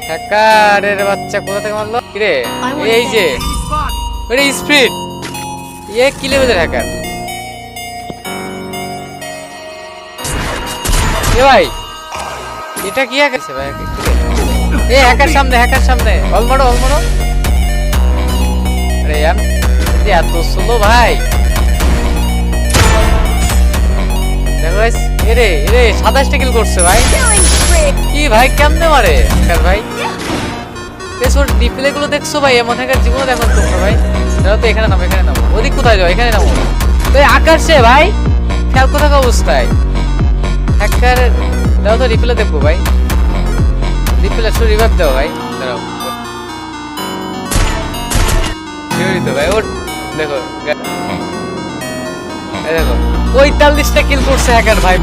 হ্যাকারের বাচ্চা কোথা থেকে মারলো কিরে? এই যে ওরে স্পিড এ কি লেভেলের হ্যাকার এ ভাই, এটা কি হ্যাকার ভাই? এ হ্যাকার সামনে অল মারো আরে यार এত স্লো ভাই। দেখো গাইস, এরে 27টা কিল করছে ভাই। কি ভাই কেমনে মারে হ্যাকার ভাই? বেশ ওর ডিপ্লে গুলো দেখছো ভাই? এমন হ্যাকার জীবনে দেখো তোমরা ভাই। দাঁড়াও তো, এখানে নামো ওদিক কোথায় যাও? এখানে নামো তো। আকাশে ভাই খেয়াল কোথায় অবস্থায় হ্যাকার? দাও তো রিপ্লে দেখবো ভাই, রিপ্লে শুধু রিভাইভ দাও ভাই। দাঁড়াও তো ভাই, ওর দেখো 45টা কিল করছে হ্যাকার ভাই।